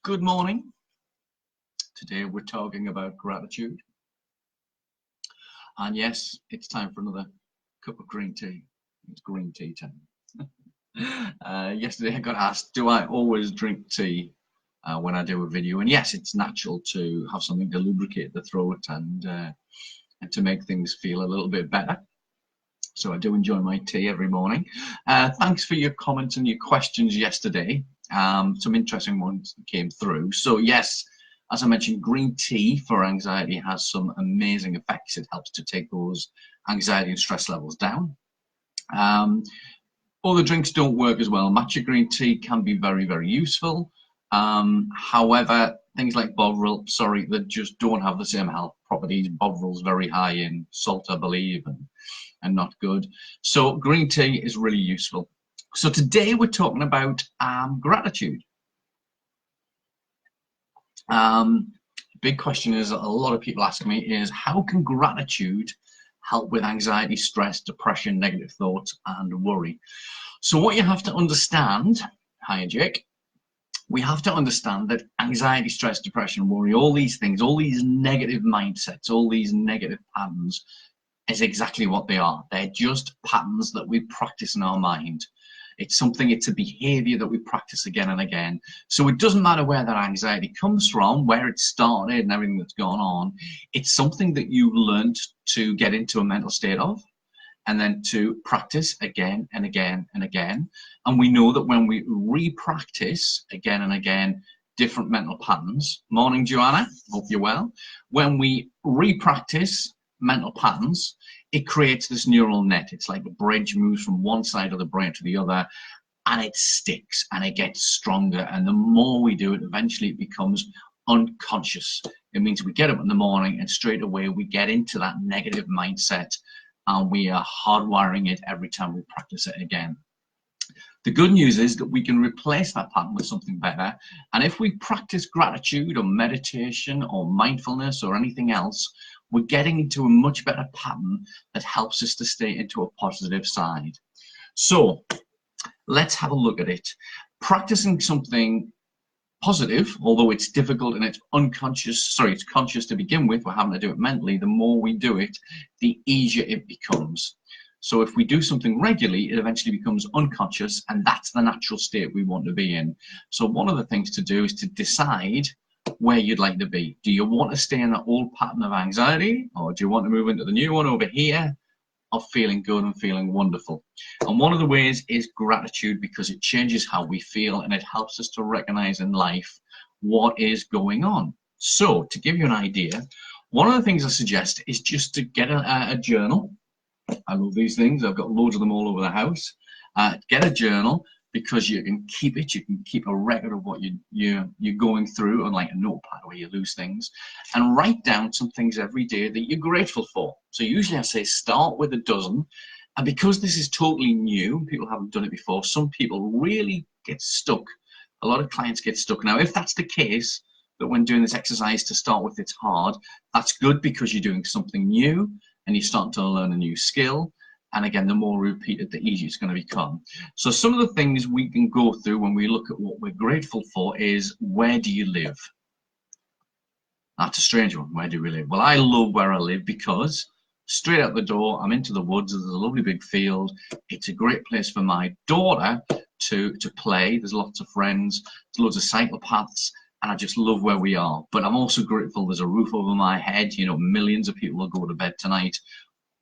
Good morning. Today we're talking about gratitude. And yes, it's time for another cup of green tea. It's green tea time. Yesterday I got asked, do I always drink tea when I do a video? And yes, it's natural to have something to lubricate the throat and to make things feel a little bit better. So I do enjoy my tea every morning. Thanks for your comments and your questions yesterday. Some interesting ones came through. So yes, as I mentioned, green tea for anxiety has some amazing effects. It helps to take those anxiety and stress levels down. Other drinks don't work as well. Matcha green tea can be very, very useful. However, things like Bovril, they just don't have the same health properties. Bovril's very high in salt, I believe, and not good. So green tea is really useful. So today we're talking about gratitude. Big question is a lot of people ask me is, how can gratitude help with anxiety, stress, depression, negative thoughts, and worry? So what you have to understand, hi Jake, we have to understand that anxiety, stress, depression, worry, all these things, all these negative mindsets, all these negative patterns is exactly what they are. They're just patterns that we practice in our mind. It's a behavior that we practice again and again. So it doesn't matter where that anxiety comes from, where it started and everything that's gone on. It's something that you learned to get into a mental state of, and then to practice again and again and again. And we know that when we re-practice again and again different mental patterns, morning Joanna, hope you're well, when we re-practice mental patterns, it creates this neural net. It's like a bridge moves from one side of the brain to the other, and it sticks and it gets stronger. And the more we do it, eventually it becomes unconscious. It means we get up in the morning and straight away we get into that negative mindset, and we are hardwiring it every time we practice it again. The good news is that we can replace that pattern with something better. And if we practice gratitude or meditation or mindfulness or anything else, we're getting into a much better pattern that helps us to stay into a positive side. So let's have a look at it. Practicing something positive, although it's difficult and it's it's conscious to begin with, we're having to do it mentally. The more we do it, the easier it becomes. So if we do something regularly, it eventually becomes unconscious, and that's the natural state we want to be in. So one of the things to do is to decide where you'd like to be. Do you want to stay in that old pattern of anxiety, or do you want to move into the new one over here of feeling good and feeling wonderful? And one of the ways is gratitude, because it changes how we feel and it helps us to recognize in life what is going on. So to give you an idea, one of the things I suggest is just to get a journal. I love these things. I've got loads of them all over the house. Get a journal, because you can keep it. You can keep a record of what you're going through, unlike a notepad where you lose things, and write down some things every day that you're grateful for. So usually I say start with a dozen. And because this is totally new, people haven't done it before, some people really get stuck. A lot of clients get stuck. Now, if that's the case, that when doing this exercise to start with it's hard, that's good, because you're doing something new and you're starting to learn a new skill. And again, the more repeated, the easier it's going to become. So some of the things we can go through when we look at what we're grateful for is, where do you live? That's a strange one. Where do we live? Well, I love where I live because straight out the door, I'm into the woods. There's a lovely big field. It's a great place for my daughter to play. There's lots of friends. There's loads of cycle paths. And I just love where we are. But I'm also grateful there's a roof over my head. You know, millions of people will go to bed tonight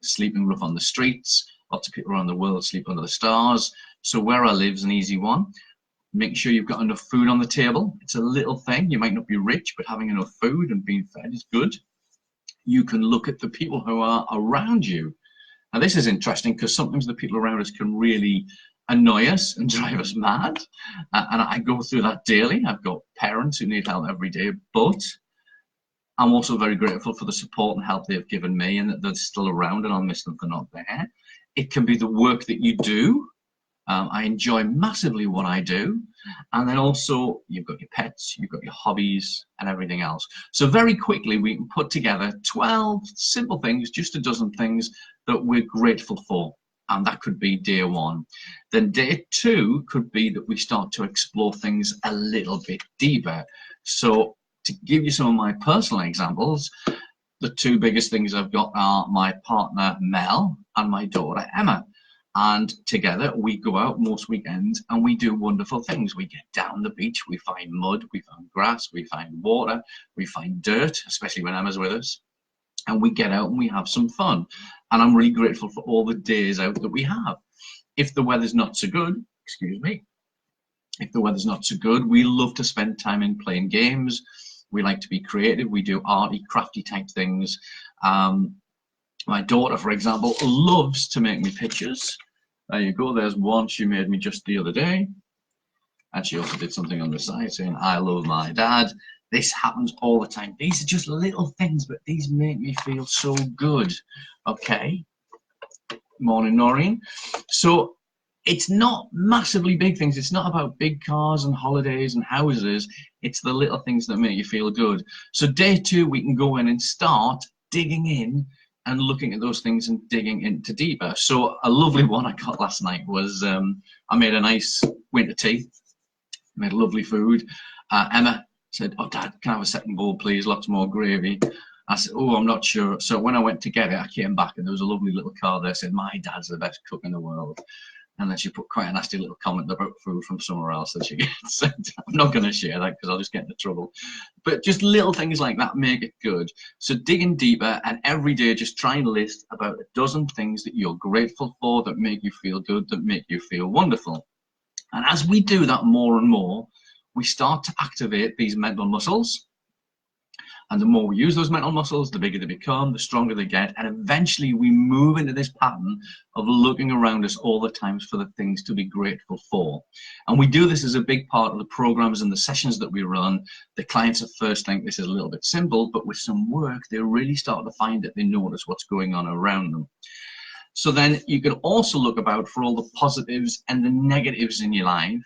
sleeping rough on the streets. Lots of people around the world sleep under the stars. So where I live is an easy one. Make sure you've got enough food on the table. It's a little thing. You might not be rich, but having enough food and being fed is good. You can look at the people who are around you. Now this is interesting, because sometimes the people around us can really annoy us and drive us mad. And I go through that daily. I've got parents who need help every day, but I'm also very grateful for the support and help they've given me, and that they're still around, and I'll miss them if they're not there. It can be the work that you do. I enjoy massively what I do. And then also you've got your pets, you've got your hobbies and everything else. So very quickly we can put together 12 simple things, just a dozen things that we're grateful for. and that could be day one. Then day two could be that we start to explore things a little bit deeper. So to give you some of my personal examples, the two biggest things I've got are my partner Mel and my daughter Emma. And together we go out most weekends and we do wonderful things. We get down the beach, we find mud, we find grass, we find water, we find dirt, especially when Emma's with us. And we get out and we have some fun. And I'm really grateful for all the days out that we have. If the weather's not so good, excuse me, if the weather's not so good, we love to spend time in playing games. We like to be creative. We do arty, crafty type things. My daughter, for example, loves to make me pictures. There you go. There's one she made me just the other day. And she also did something on the side saying, I love my dad. This happens all the time. These are just little things, but these make me feel so good. Okay. Morning, Noreen. So it's not massively big things. It's not about big cars and holidays and houses. It's the little things that make you feel good. So day two, we can go in and start digging in and looking at those things and digging into deeper. So a lovely one I got last night was I made a nice winter tea, made lovely food. Emma said, oh, Dad, can I have a second bowl, please? Lots more gravy. I said, oh, I'm not sure. So when I went to get it, I came back and there was a lovely little card there that said, my dad's the best cook in the world. And then she put quite a nasty little comment about food from somewhere else that she gets. I'm not going to share that because I'll just get into trouble. But just little things like that make it good. So digging deeper, and every day just try and list about a dozen things that you're grateful for, that make you feel good, that make you feel wonderful. And as we do that more and more, we start to activate these mental muscles. And the more we use those mental muscles, the bigger they become, the stronger they get. And eventually we move into this pattern of looking around us all the times for the things to be grateful for. And we do this as a big part of the programs and the sessions that we run. The clients at first think this is a little bit simple, but with some work, they really start to find it. They notice what's going on around them. So then you can also look about for all the positives and the negatives in your life.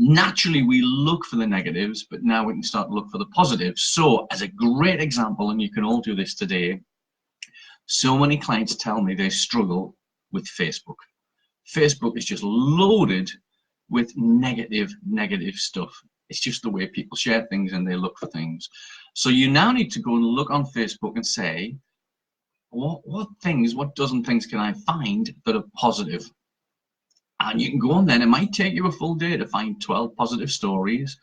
Naturally, we look for the negatives, but now we can start to look for the positives. So as a great example, and you can all do this today, so many clients tell me they struggle with Facebook. Facebook is just loaded with negative stuff. It's just the way people share things and they look for things. So you now need to go and look on Facebook and say, what dozen things can I find that are positive? And you can go on then, it might take you a full day to find 12 positive stories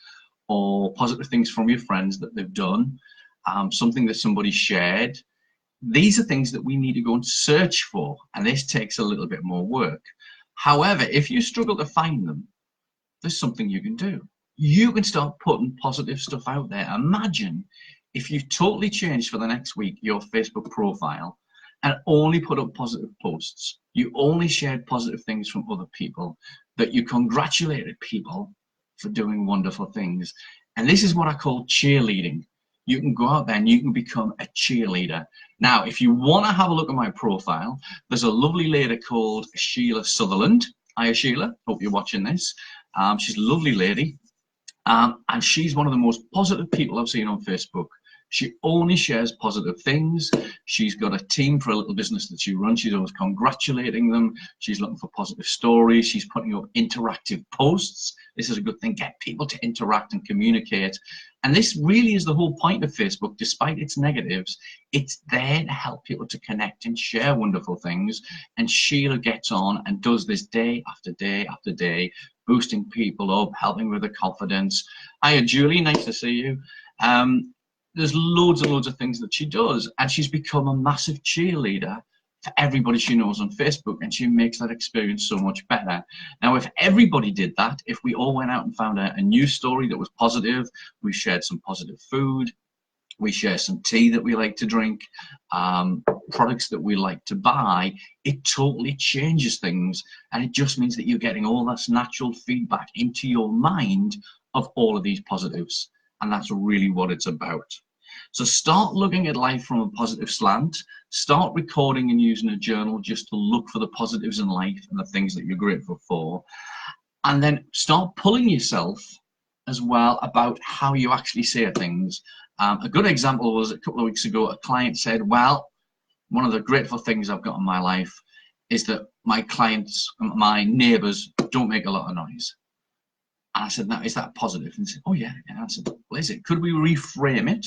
or positive things from your friends that they've done, something that somebody shared. These are things that we need to go and search for, and this takes a little bit more work. However, if you struggle to find them, there's something you can do. You can start putting positive stuff out there. Imagine if you totally changed for the next week your Facebook profile and only put up positive posts. You only shared positive things from other people, that you congratulated people for doing wonderful things. And this is what I call cheerleading. You can go out there and you can become a cheerleader. Now, if you want to have a look at my profile, there's a lovely lady called Sheila Sutherland. Hiya, Sheila. Hope you're watching this. She's a lovely lady. And she's one of the most positive people I've seen on Facebook. She only shares positive things. She's got a team for a little business that she runs. She's always congratulating them. She's looking for positive stories. She's putting up interactive posts. This is a good thing. Get people to interact and communicate. And this really is the whole point of Facebook. Despite its negatives, it's there to help people to connect and share wonderful things. And Sheila gets on and does this day after day after day, boosting people up, helping with their confidence. Hiya, Julie. Nice to see you. There's loads and loads of things that she does, and she's become a massive cheerleader for everybody she knows on Facebook, and she makes that experience so much better. Now, if everybody did that, if we all went out and found a news story that was positive, we shared some positive food, we share some tea that we like to drink, products that we like to buy, it totally changes things, and it just means that you're getting all this natural feedback into your mind of all of these positives, and that's really what it's about. So start looking at life from a positive slant. Start recording and using a journal just to look for the positives in life and the things that you're grateful for. And then start pulling yourself as well about how you actually say things. A good example was a couple of weeks ago, a client said, well, one of the grateful things I've got in my life is that my clients, my neighbours don't make a lot of noise. And I said, now, is that positive? And they said, oh yeah. And I said, well, is it? Could we reframe it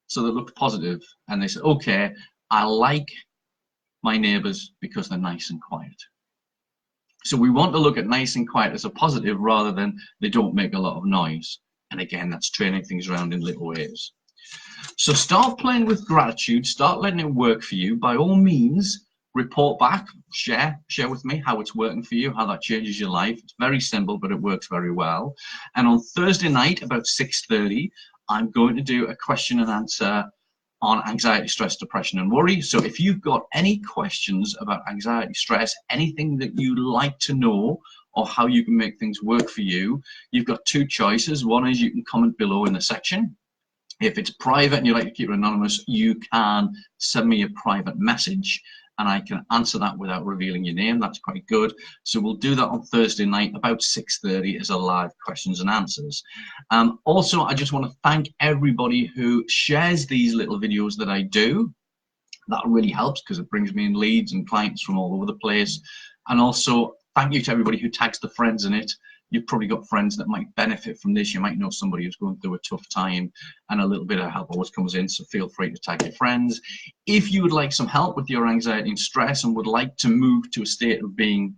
so that it looked positive? And they said, okay, I like my neighbours because they're nice and quiet. So we want to look at nice and quiet as a positive rather than they don't make a lot of noise. And again, that's turning things around in little ways. So start playing with gratitude, start letting it work for you. By all means, report back, share with me how it's working for you, how that changes your life. It's very simple, but it works very well. And on Thursday night, about 6:30, I'm going to do a question and answer on anxiety, stress, depression, and worry. So if you've got any questions about anxiety, stress, anything that you'd like to know or how you can make things work for you, you've got two choices. One is you can comment below in the section. If it's private and you like to keep it anonymous, you can send me a private message and I can answer that without revealing your name. That's quite good. So we'll do that on Thursday night, about 6:30 as a live questions and answers. Also, I just want to thank everybody who shares these little videos that I do. That really helps because it brings me in leads and clients from all over the place. And also, thank you to everybody who tags the friends in it. You've probably got friends that might benefit from this. You might know somebody who's going through a tough time, and a little bit of help always comes in, so feel free to tag your friends. If you would like some help with your anxiety and stress and would like to move to a state of being,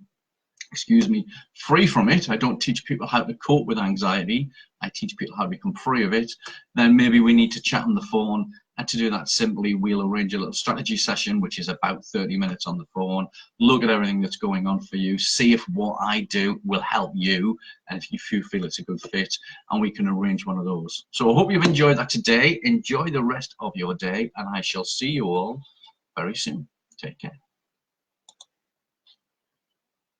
free from it, I don't teach people how to cope with anxiety, I teach people how to become free of it, then maybe we need to chat on the phone. And to do that simply, we'll arrange a little strategy session, which is about 30 minutes on the phone, look at everything that's going on for you, see if what I do will help you, and if you feel it's a good fit, and we can arrange one of those. So I hope you've enjoyed that today. Enjoy the rest of your day, and I shall see you all very soon. Take care.